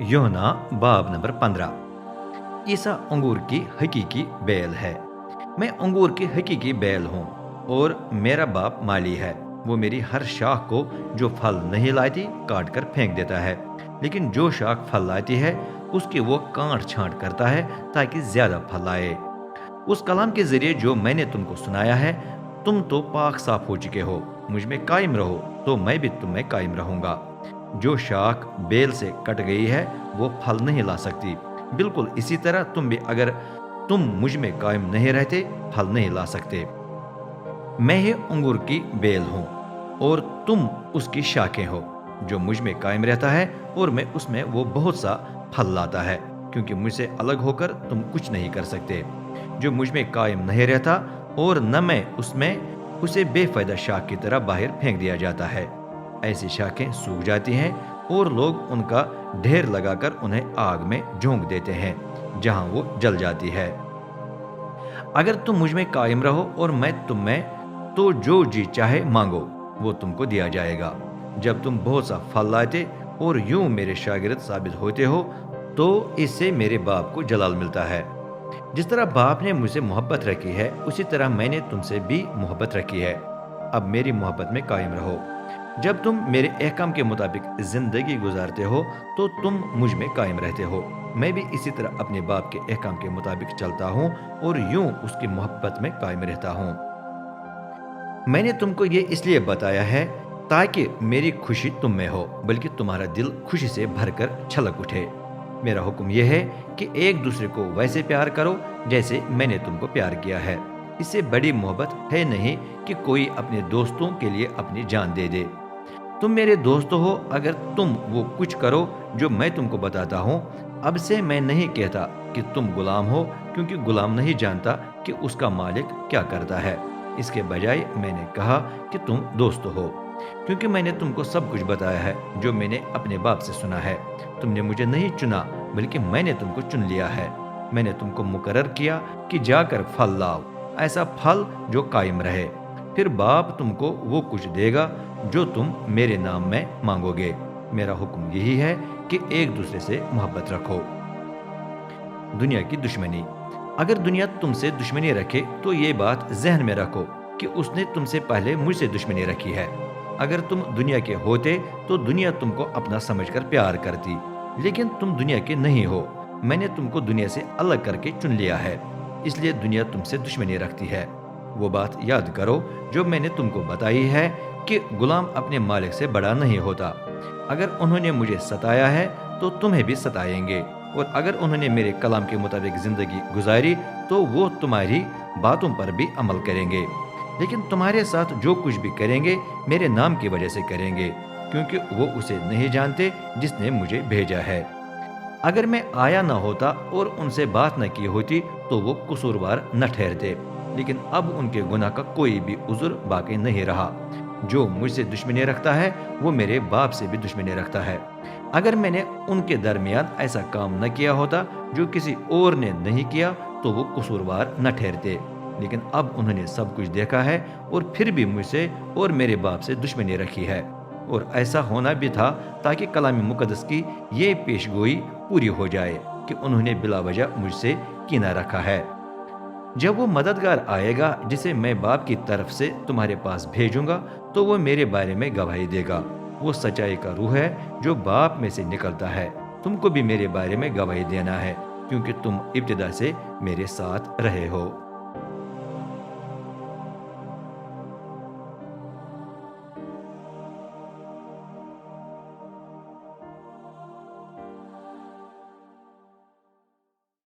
यूहन्ना बाब नंबर 15। ईसा अंगूर की हकीकी बेल है। मैं अंगूर की हकीकी बेल हूँ और मेरा बाप माली है। वो मेरी हर शाख को जो फल नहीं लाती काट कर फेंक देता है, लेकिन जो शाख फल लाती है उसकी वो काट छांट करता है ताकि ज्यादा फल लाए। उस कलाम के जरिए जो मैंने तुमको सुनाया है, तुम तो पाक साफ हो चुके हो। मुझ में कायम रहो तो मैं भी तुम में कायम रहूंगा। जो शाख बेल से कट गई है वो फल नहीं ला सकती। बिल्कुल इसी तरह तुम भी, अगर तुम मुझ में कायम नहीं रहते, फल नहीं ला सकते। मैं ही अंगूर की बेल हूँ और तुम उसकी शाखें हो। जो मुझ में कायम रहता है और मैं उसमें, वो बहुत सा फल लाता है, क्योंकि मुझसे अलग होकर तुम कुछ नहीं कर सकते। जो मुझ में कायम नहीं रहता और न मैं उसमें, उसे बेफायदा शाख की तरह बाहर फेंक दिया जाता है। ऐसी शाखें सूख जाती हैं और लोग उनका ढेर लगाकर उन्हें आग में झोंक देते हैं, जहां वो जल जाती है। अगर तुम मुझ में कायम रहो और मैं तुम में, तो जो जी चाहे मांगो वो तुमको दिया जाएगा। जब तुम बहुत सा फल लाते और यूं मेरे शागिर्द साबित होते हो, तो इससे मेरे बाप को जलाल मिलता है। जिस तरह बाप ने मुझसे मोहब्बत रखी है, उसी तरह मैंने तुमसे भी मोहब्बत रखी है। अब मेरी मोहब्बत में कायम रहो। जब तुम मेरे एहकाम के मुताबिक जिंदगी गुजारते हो, तो तुम मुझ में कायम रहते हो। मैं भी इसी तरह अपने बाप के एहकाम के मुताबिक चलता हूँ और यूं उसकी मोहब्बत में कायम रहता हूँ। मैंने तुमको ये इसलिए बताया है ताकि मेरी खुशी तुम में हो, बल्कि तुम्हारा दिल खुशी से भरकर छलक उठे। मेरा हुक्म यह है कि एक दूसरे को वैसे प्यार करो जैसे मैंने तुमको प्यार किया है। इससे बड़ी मोहब्बत है नहीं कि कोई अपने दोस्तों के लिए अपनी जान दे दे। तुम मेरे दोस्त हो अगर तुम वो कुछ करो जो मैं तुमको बताता हूँ। अब से मैं नहीं कहता कि तुम गुलाम हो, क्योंकि गुलाम नहीं जानता कि उसका मालिक क्या करता है। इसके बजाय मैंने कहा कि तुम दोस्त हो, क्योंकि मैंने तुमको सब कुछ बताया है जो मैंने अपने बाप से सुना है। तुमने मुझे नहीं चुना, बल्कि मैंने तुमको चुन लिया है। मैंने तुमको मुकर्रर किया कि जाकर फल लाओ, ऐसा फल जो कायम रहे। फिर बाप तुमको वो कुछ देगा जो तुम मेरे नाम में मांगोगे। मेरा हुक्म यही है कि एक दूसरे से मोहब्बत रखो। दुनिया की दुश्मनी। अगर दुनिया तुमसे दुश्मनी रखे तो ये बात जहन में रखो कि उसने तुमसे पहले मुझसे दुश्मनी रखी है। अगर तुम दुनिया के होते तो दुनिया तुमको अपना समझकर प्यार करती, लेकिन तुम दुनिया के नहीं हो। मैंने तुमको दुनिया से अलग करके चुन लिया है, इसलिए दुनिया तुमसे दुश्मनी रखती है। वो बात याद करो जो मैंने तुमको बताई है कि गुलाम अपने मालिक से बड़ा नहीं होता। अगर उन्होंने मुझे सताया है तो तुम्हें भी सताएंगे, और अगर उन्होंने मेरे कलाम के मुताबिक जिंदगी गुजारी तो वो तुम्हारी बातों पर भी अमल करेंगे। लेकिन तुम्हारे साथ जो कुछ भी करेंगे मेरे नाम की वजह से करेंगे, क्योंकि वो उसे नहीं जानते जिसने मुझे भेजा है। अगर मैं आया न होता और उनसे बात न की होती तो वो कसूरवार न ठहरते, लेकिन अब उनके गुनाह का कोई भी उज़्र बाकी नहीं रहा। जो मुझसे दुश्मनी रखता है वो मेरे बाप से भी दुश्मनी रखता है। अगर मैंने उनके दरमियान ऐसा काम न किया होता जो किसी और ने नहीं किया, तो वो कसूरवार न ठहरते। लेकिन अब उन्होंने सब कुछ देखा है और फिर भी मुझसे और मेरे बाप से दुश्मनी रखी है। और ऐसा होना भी था ताकि कलाम मुकद्दस की ये पेशगोई पूरी हो जाए कि उन्होंने बिला वजह मुझसे कीना रखा है। जब वो मददगार आएगा जिसे मैं बाप की तरफ से तुम्हारे पास भेजूंगा, तो वो मेरे बारे में गवाही देगा। वो सच्चाई का रूह है जो बाप में से निकलता है। तुमको भी मेरे बारे में गवाही देना है, क्योंकि तुम इब्तिदा से मेरे साथ रहे हो।